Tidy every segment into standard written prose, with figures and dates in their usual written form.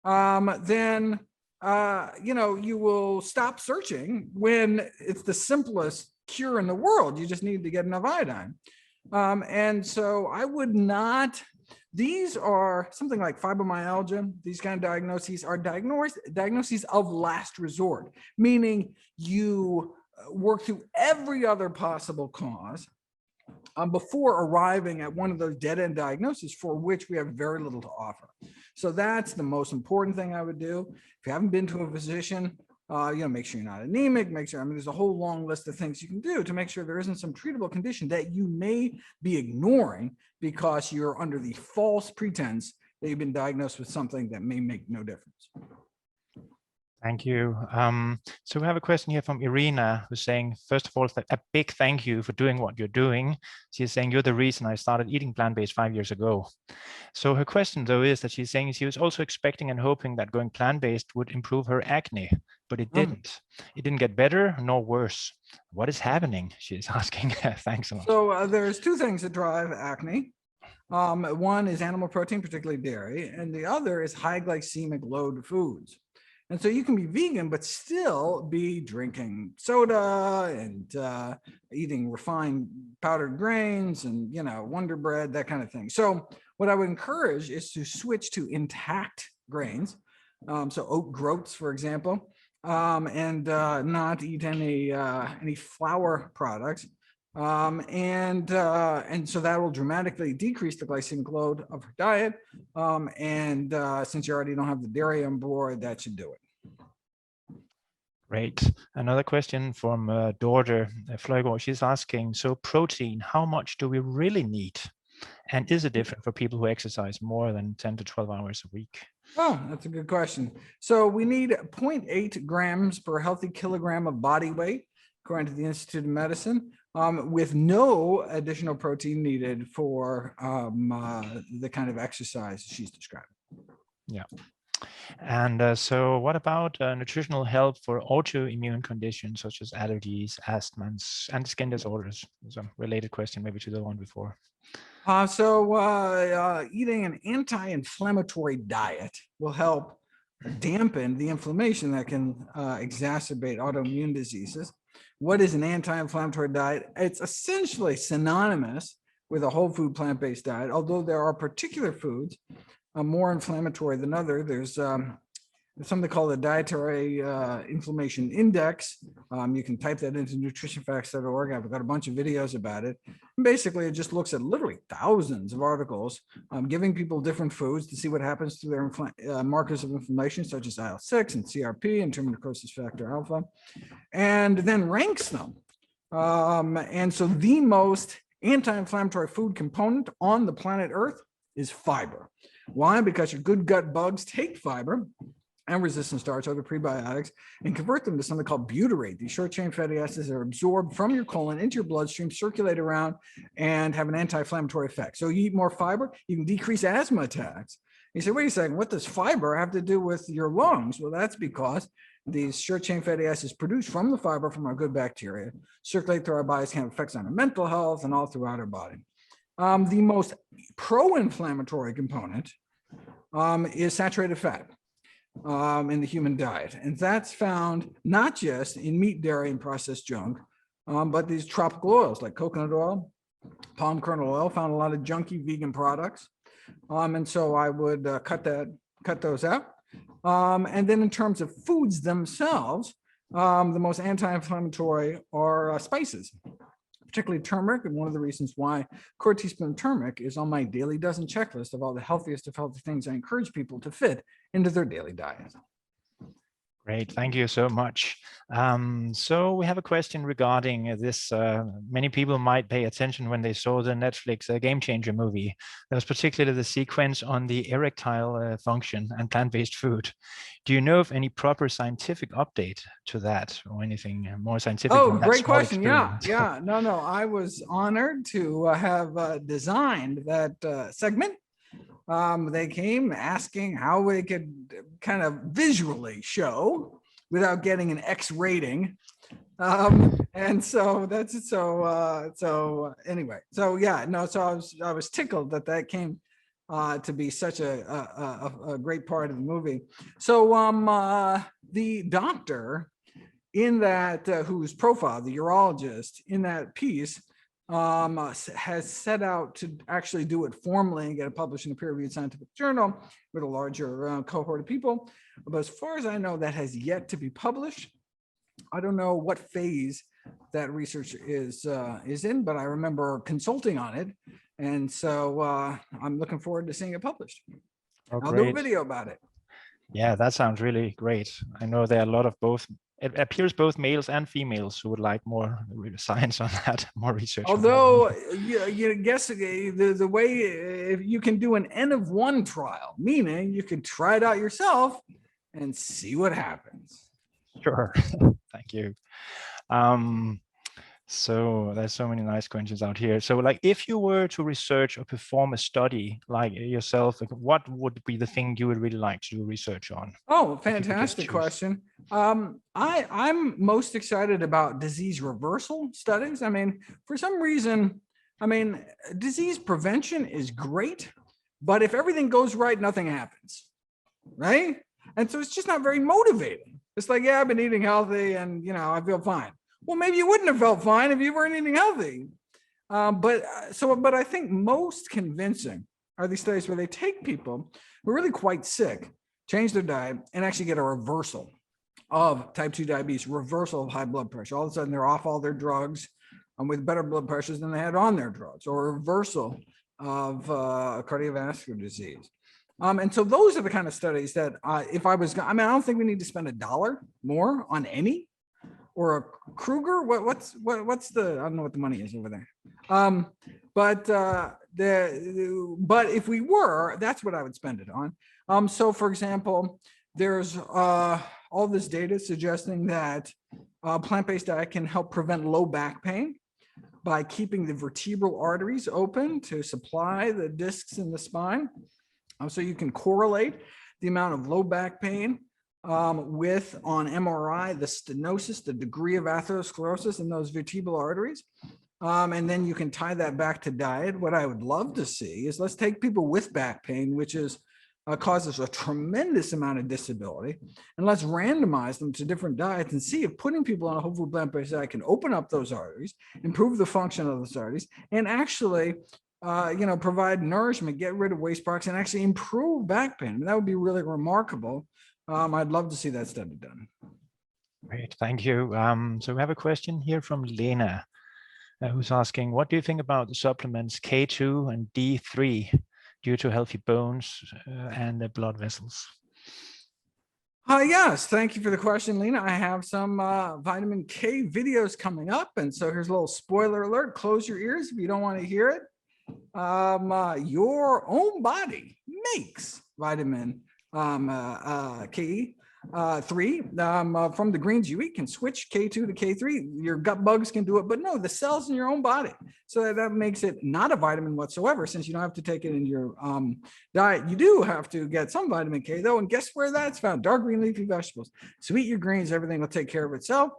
then you will stop searching when it's the simplest cure in the world. You just need to get enough iodine. And so I would not, these are something like fibromyalgia. These kind of diagnoses are diagnoses of last resort, meaning you work through every other possible cause before arriving at one of those dead-end diagnoses for which we have very little to offer. So that's the most important thing I would do. If you haven't been to a physician, make sure you're not anemic, make sure, there's a whole long list of things you can do to make sure there isn't some treatable condition that you may be ignoring because you're under the false pretense that you've been diagnosed with something that may make no difference. Thank you. So we have a question here from Irina, who's saying, first of all, a big thank you for doing what you're doing. She's saying, you're the reason I started eating plant-based 5 years ago. So her question, though, is that she's saying she was also expecting and hoping that going plant-based would improve her acne, but it didn't. It didn't get better nor worse. What is happening? She's asking. Thanks a lot. So there's two things that drive acne. One is animal protein, particularly dairy, and the other is high glycemic load foods. And so you can be vegan, but still be drinking soda and eating refined powdered grains and, Wonder Bread, that kind of thing. So what I would encourage is to switch to intact grains. So oat groats, for example, and not eat any flour products. And so that will dramatically decrease the glycemic load of her diet. Since you already don't have the dairy on board, that should do it. Great. Another question from daughter Fløjgaard. She's asking, so protein, how much do we really need? And is it different for people who exercise more than 10 to 12 hours a week? Oh, that's a good question. So we need 0.8 grams per healthy kilogram of body weight, according to the Institute of Medicine, with no additional protein needed for the kind of exercise she's describing. Yeah. And so what about nutritional help for autoimmune conditions such as allergies, asthma, and skin disorders? It's a related question maybe to the one before. Eating an anti-inflammatory diet will help dampen the inflammation that can exacerbate autoimmune diseases. What is an anti-inflammatory diet? It's essentially synonymous with a whole food plant-based diet, although there are particular foods more inflammatory than other. There's something called the dietary inflammation index. You can type that into nutritionfacts.org. I've got a bunch of videos about it. And basically, it just looks at literally thousands of articles giving people different foods to see what happens to their markers of inflammation, such as IL-6 and CRP and tumor necrosis factor alpha, and then ranks them. And so the most anti-inflammatory food component on the planet Earth is fiber. Why? Because your good gut bugs take fiber and resistant starch, other prebiotics, and convert them to something called butyrate. These short-chain fatty acids are absorbed from your colon into your bloodstream, circulate around, and have an anti-inflammatory effect. So you eat more fiber, you can decrease asthma attacks. You say, wait a second, what does fiber have to do with your lungs? Well, that's because these short-chain fatty acids produced from the fiber from our good bacteria circulate through our bodies, can have effects on our mental health and all throughout our body. The most pro-inflammatory component is saturated fat in the human diet. And that's found not just in meat, dairy, and processed junk, but these tropical oils like coconut oil, palm kernel oil, found a lot of junky vegan products. And so I would cut those out. And then in terms of foods themselves, the most anti-inflammatory are spices, particularly turmeric. And one of the reasons why a quarter teaspoon of turmeric is on my daily dozen checklist of all the healthiest of healthy things I encourage people to fit into their daily diet. Great, thank you so much. So we have a question regarding this. Many people might pay attention when they saw the Netflix Game Changer movie. There was particularly the sequence on the erectile function and plant-based food. Do you know of any proper scientific update to that or anything more scientific? Oh, great question. Yeah. No, I was honored to have designed that segment. They came asking how they could kind of visually show without getting an X rating. And so that's it. So anyway, so yeah, no, so I was tickled that came to be such a great part of the movie. So the doctor in that, whose profile, the urologist in that piece, has set out to actually do it formally and get it published in a peer-reviewed scientific journal with a larger cohort of people. But as far as I know, that has yet to be published. I don't know what phase that research is in, but I remember consulting on it. And so I'm looking forward to seeing it published. Oh, I'll do a great. video about it. Yeah, that sounds really great. I know there are a lot of both. It appears both males and females who would like more science on that, more research. Although you guess the way if you can do an N of 1 trial, meaning you can try it out yourself and see what happens. Sure. Thank you. So there's so many nice questions out here. So like, if you were to research or perform a study like yourself, like, what would be the thing you would really like to do research on? Oh, fantastic question. I'm most excited about disease reversal studies. I mean, for some reason, disease prevention is great, but if everything goes right, nothing happens, right? And so it's just not very motivating. It's like, yeah, I've been eating healthy and, you know, I feel fine. Well, maybe you wouldn't have felt fine if you weren't eating healthy. But I think most convincing are these studies where they take people who are really quite sick, change their diet, and actually get a reversal of type 2 diabetes, reversal of high blood pressure. All of a sudden, they're off all their drugs with better blood pressures than they had on their drugs, or a reversal of cardiovascular disease. And so those are the kind of studies that if I was, I don't think we need to spend $1 more on any, or a Kruger. What's the, I don't know what the money is over there. But if we were, that's what I would spend it on. So for example, there's all this data suggesting that plant-based diet can help prevent low back pain by keeping the vertebral arteries open to supply the discs in the spine. So you can correlate the amount of low back pain with, on MRI, the stenosis, the degree of atherosclerosis in those vertebral arteries. And then you can tie that back to diet. What I would love to see is, let's take people with back pain, which is causes a tremendous amount of disability, and let's randomize them to different diets and see if putting people on a whole food plant-based diet can open up those arteries, improve the function of those arteries, and actually provide nourishment, get rid of waste products, and actually improve back pain. That would be really remarkable. I'd love to see that study done. Great, thank you. So we have a question here from Lena, who's asking, what do you think about the supplements K2 and D3 due to healthy bones and the blood vessels? Yes, thank you for the question, Lena. I have some vitamin K videos coming up. And so here's a little spoiler alert. Close your ears if you don't want to hear it. Your own body makes vitamin K3 from the greens you eat, can switch K2 to K3. Your gut bugs can do it, but no, the cells in your own body. So that makes it not a vitamin whatsoever, since you don't have to take it in your diet. You do have to get some vitamin K though, and guess where that's found? Dark green leafy vegetables. So eat your greens, everything will take care of itself.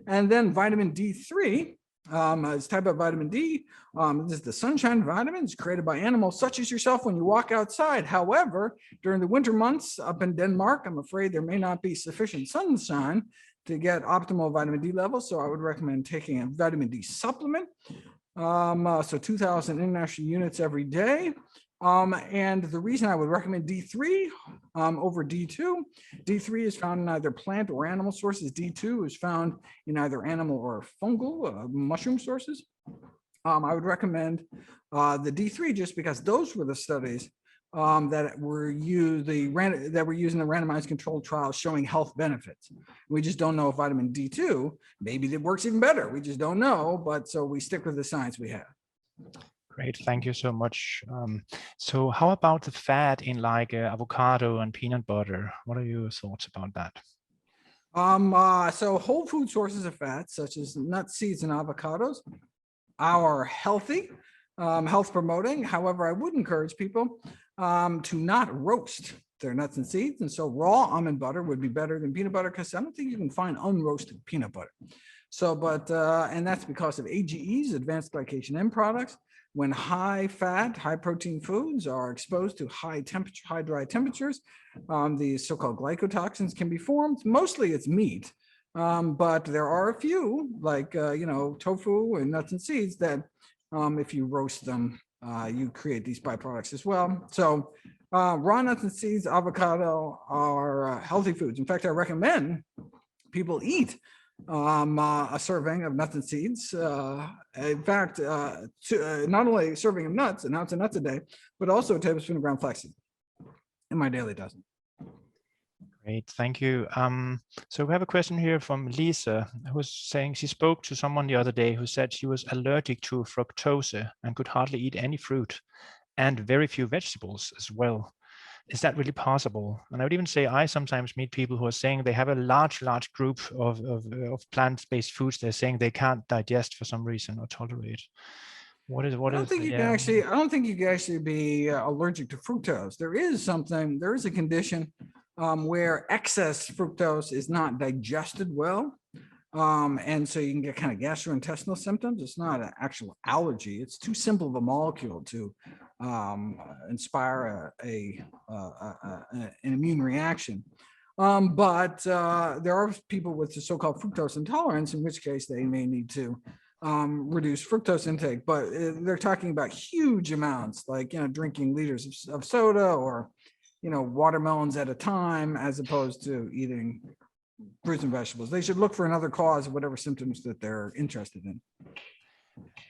And then vitamin D3, it's type of vitamin D. This is the sunshine vitamins created by animals such as yourself when you walk outside. However, during the winter months up in Denmark, I'm afraid there may not be sufficient sunshine to get optimal vitamin D levels. So I would recommend taking a vitamin D supplement. So 2,000 international units every day. And the reason I would recommend D3 over D2, D3 is found in either plant or animal sources. D2 is found in either animal or fungal, mushroom sources. I would recommend the D3 just because those were the studies that were used, that were used in the randomized controlled trials showing health benefits. We just don't know if vitamin D2, maybe it works even better. We just don't know, but so we stick with the science we have. Great, thank you so much. So how about the fat in like avocado and peanut butter? What are your thoughts about that? So whole food sources of fat, such as nuts, seeds, and avocados, are healthy, health promoting. However, I would encourage people to not roast their nuts and seeds. And so raw almond butter would be better than peanut butter, because I don't think you can find unroasted peanut butter. So, and that's because of AGEs, advanced glycation end products. when high fat, high protein foods are exposed to high temperature, high dry temperatures, these so-called glycotoxins can be formed. Mostly it's meat, but there are a few like, tofu and nuts and seeds that if you roast them, you create these byproducts as well. So raw nuts and seeds, avocado are healthy foods. In fact, I recommend people eat a serving of nuts and seeds. In fact, not only a serving of nuts, an ounce of nuts a day, but also a tablespoon of ground flaxseed in my daily dozen. Great, thank you. So we have a question here from Lisa, who's saying she spoke to someone the other day who said she was allergic to fructose and could hardly eat any fruit and very few vegetables as well. Is that really possible? And I would even say I sometimes meet people who are saying they have a large group of plant-based foods they're saying they can't digest for some reason or tolerate. I don't think you can actually be allergic to fructose. There is a condition where excess fructose is not digested well. And so you can get kind of gastrointestinal symptoms. It's not an actual allergy. It's too simple of a molecule to inspire an immune reaction. But there are people with the so-called fructose intolerance, in which case they may need to reduce fructose intake. But they're talking about huge amounts, like drinking liters of soda or watermelons at a time, as opposed to eating fruits and vegetables. They should look for another cause of whatever symptoms that they're interested in.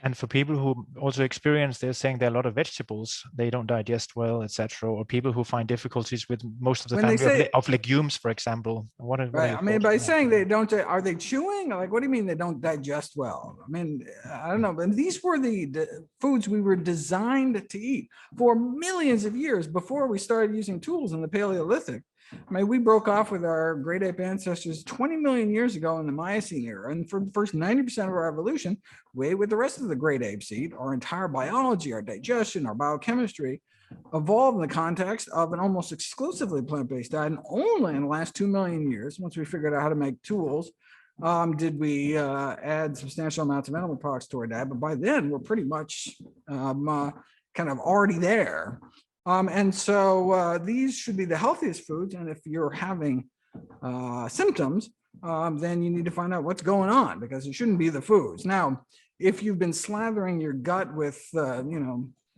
And for people who also experience, they're saying there are a lot of vegetables they don't digest well, etc., or people who find difficulties with most of the family of legumes, for example. Right. I mean, by saying they don't, are they chewing? Like, what do you mean they don't digest well? I mean, I don't know. And these were the foods we were designed to eat for millions of years before we started using tools in the Paleolithic. I mean, we broke off with our great ape ancestors 20 million years ago in the Miocene era. And for the first 90% of our evolution, way with the rest of the great apes eat, our entire biology, our digestion, our biochemistry evolved in the context of an almost exclusively plant-based diet. And only in the last 2 million years, once we figured out how to make tools, did we add substantial amounts of animal products to our diet. But by then, we're pretty much kind of already there. And so these should be the healthiest foods. And if you're having symptoms, then you need to find out what's going on, because it shouldn't be the foods. Now, if you've been slathering your gut with,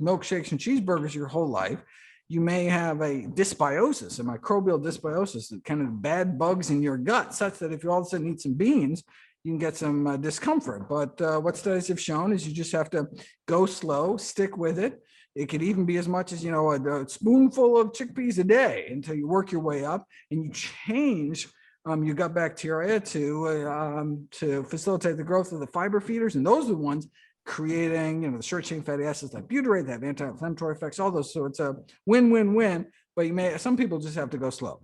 milkshakes and cheeseburgers your whole life, you may have a dysbiosis, a microbial dysbiosis, kind of bad bugs in your gut, such that if you all of a sudden eat some beans, you can get some discomfort. But what studies have shown is you just have to go slow, stick with it. It could even be as much as, a spoonful of chickpeas a day until you work your way up and you change your gut bacteria to facilitate the growth of the fiber feeders. And those are the ones creating, the short chain fatty acids like butyrate, that have anti-inflammatory effects, all those. So it's a win-win-win, but some people just have to go slow.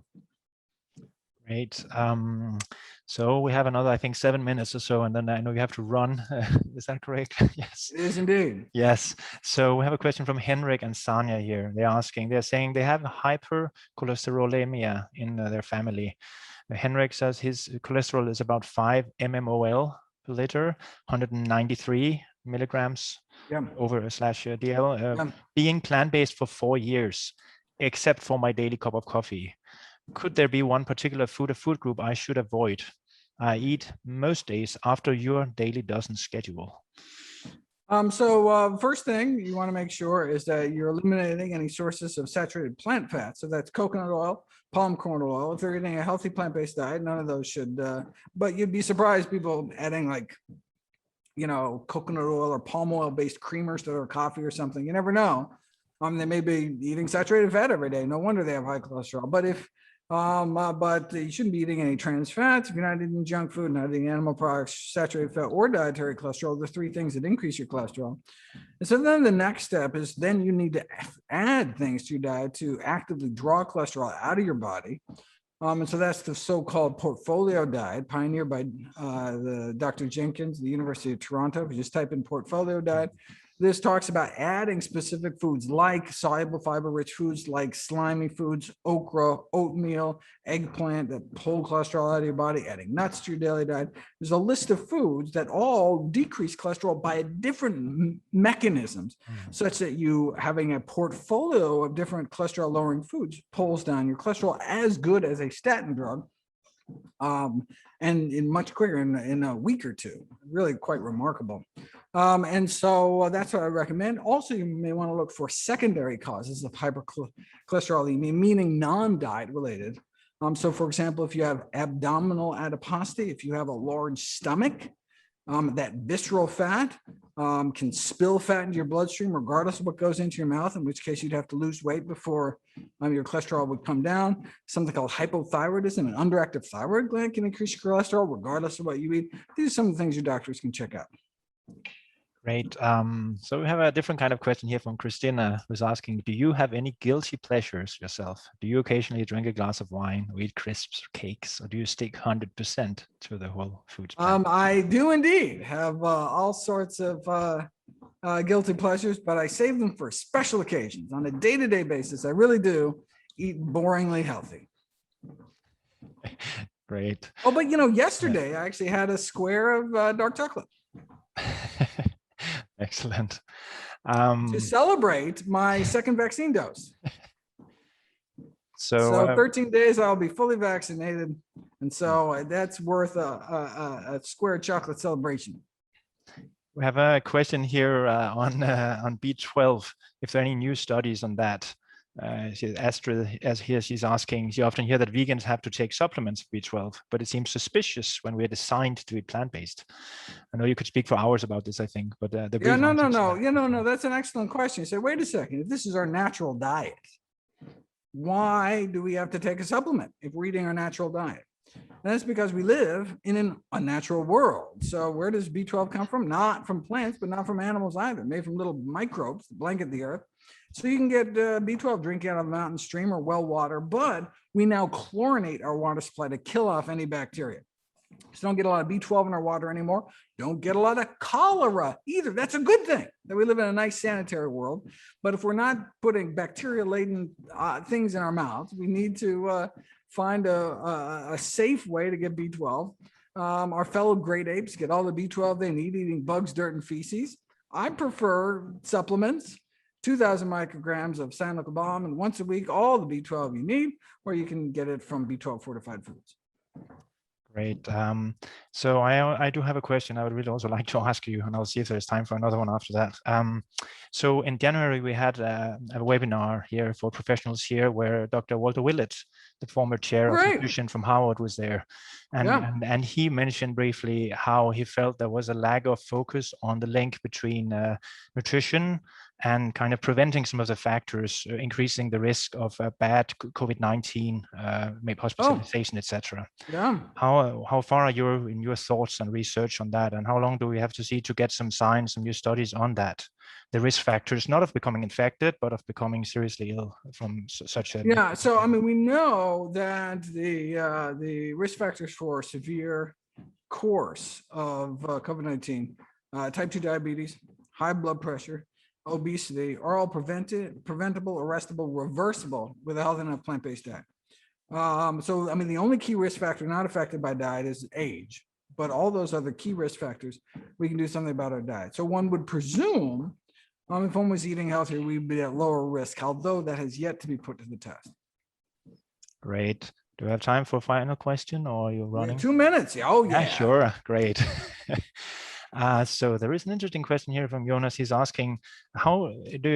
Great. So we have another, I think, 7 minutes or so, and then I know you have to run. Is that correct? Yes. It is indeed. Yes. So we have a question from Henrik and Sanya here. They're saying they have hypercholesterolemia in their family. Henrik says his cholesterol is about 5 mmol per liter, 193 milligrams over /DL. Being plant-based for 4 years, except for my daily cup of coffee. Could there be one particular food or food group I should avoid? I eat most days after your daily dozen schedule. So first thing you want to make sure is that you're eliminating any sources of saturated plant fat. So that's coconut oil, palm kernel oil. If you're eating a healthy plant-based diet, none of those should, but you'd be surprised people adding like, coconut oil or palm oil based creamers to their coffee or something. You never know. They may be eating saturated fat every day. No wonder they have high cholesterol. But but you shouldn't be eating any trans fats. If you're not eating junk food, not eating animal products, saturated fat, or dietary cholesterol, the 3 things that increase your cholesterol. And so then the next step is then you need to add things to your diet to actively draw cholesterol out of your body. And so that's the so-called portfolio diet, pioneered by the Dr. Jenkins, the University of Toronto. If you just type in portfolio diet, This talks about adding specific foods like soluble fiber-rich foods like slimy foods, okra, oatmeal, eggplant that pull cholesterol out of your body, adding nuts to your daily diet. There's a list of foods that all decrease cholesterol by different mechanisms, such that you having a portfolio of different cholesterol-lowering foods pulls down your cholesterol as good as a statin drug. And in much quicker in a week or two, really quite remarkable. And so that's what I recommend. Also, you may want to look for secondary causes of hypercholesterolemia, meaning non-diet related. So for example, if you have abdominal adiposity, if you have a large stomach, that visceral fat can spill fat into your bloodstream regardless of what goes into your mouth, in which case you'd have to lose weight before your cholesterol would come down. Something called hypothyroidism, an underactive thyroid gland can increase your cholesterol regardless of what you eat. These are some of the things your doctors can check out. Great. So we have a different kind of question here from Christina, who's asking, do you have any guilty pleasures yourself? Do you occasionally drink a glass of wine or eat crisps or cakes, or do you stick 100% to the whole foods plan? I do indeed have all sorts of guilty pleasures, but I save them for special occasions. On a day-to-day basis, I really do eat boringly healthy. Great. Oh, but yesterday I actually had a square of dark chocolate. Excellent. To celebrate my second vaccine dose. So 13 days I'll be fully vaccinated, and so that's worth a square chocolate celebration. We have a question here on B12. If there are any new studies on that? Astrid, as here, she's asking, you often hear that vegans have to take supplements for B12, but it seems suspicious when we're designed to eat plant-based. I know you could speak for hours about this, I think, but no. That's an excellent question. You say, wait a second, if this is our natural diet, why do we have to take a supplement if we're eating our natural diet? And that's because we live in an unnatural world. So where does B12 come from? Not from plants, but not from animals either. Made from little microbes that blanket the earth. So you can get B12 drinking out of a mountain stream or well water, but we now chlorinate our water supply to kill off any bacteria. So don't get a lot of B12 in our water anymore. Don't get a lot of cholera either. That's a good thing that we live in a nice sanitary world. But if we're not putting bacteria-laden things in our mouths, we need to find a safe way to get B12. Our fellow great apes get all the B12 they need eating bugs, dirt, and feces. I prefer supplements, 2,000 micrograms of cyanocolbam, and once a week, all the B12 you need, or you can get it from B12 fortified foods. Great. So I do have a question I would really also like to ask you, and I'll see if there's time for another one after that. So in January, we had a webinar here for professionals here where Dr. Walter Willett, the former chair of nutrition from Harvard, was there. And he mentioned briefly how he felt there was a lack of focus on the link between nutrition and kind of preventing some of the factors, increasing the risk of bad COVID-19, maybe hospitalization, etc. Yeah. How far are you in your thoughts and research on that, and how long do we have to see to get some science, some new studies on that? The risk factors, not of becoming infected, but of becoming seriously ill from such a... Yeah, so I mean, we know that the risk factors for severe course of COVID-19, type 2 diabetes, high blood pressure, obesity are all preventable, arrestable, reversible with a healthy enough plant-based diet. So, I mean, the only key risk factor not affected by diet is age, but all those other key risk factors, we can do something about our diet. So one would presume if one was eating healthier, we'd be at lower risk, although that has yet to be put to the test. Great. Do we have time for a final question, or are you running? 2 minutes. Oh, yeah. Sure. Great. So there is an interesting question here from Jonas. He's asking, how do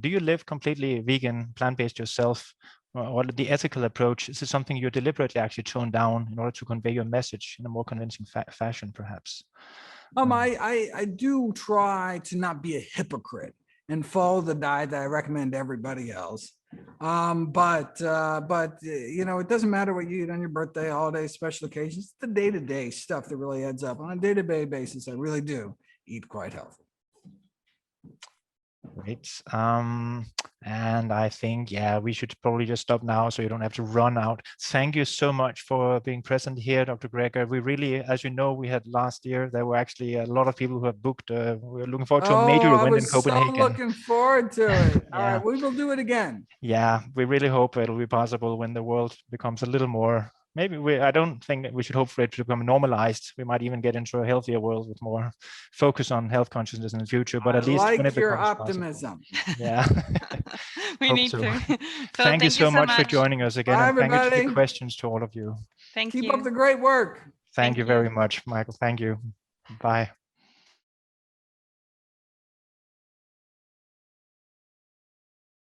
you live completely vegan, plant-based yourself? What the ethical approach? Is it something you deliberately actually tone down in order to convey your message in a more convincing fashion, perhaps? I do try to not be a hypocrite and follow the diet that I recommend to everybody else. But it doesn't matter what you eat on your birthday, holidays, special occasions. It's the day-to-day stuff that really adds up. On a day-to-day basis, I really do eat quite healthy. Great. And I think, yeah, we should probably just stop now so you don't have to run out. Thank you so much for being present here, Dr. Gregor. We really, as you know, we had last year, there were actually a lot of people who have booked. We're looking forward to a major I event in was so Copenhagen. looking forward to it. All Yeah. right, we will do it again. Yeah, we really hope it'll be possible when the world becomes a little more. Maybe I don't think that we should hope for it to become normalized. We might even get into a healthier world with more focus on health consciousness in the future, but at least when it your becomes optimism. possible. Yeah. We Hope need so. to. Philip, Thank you so much for joining us again. Bye, And thank you to everybody. the questions to all of you. Thank Keep you. up the great work. Thank you very much, Michael. Thank you. Bye.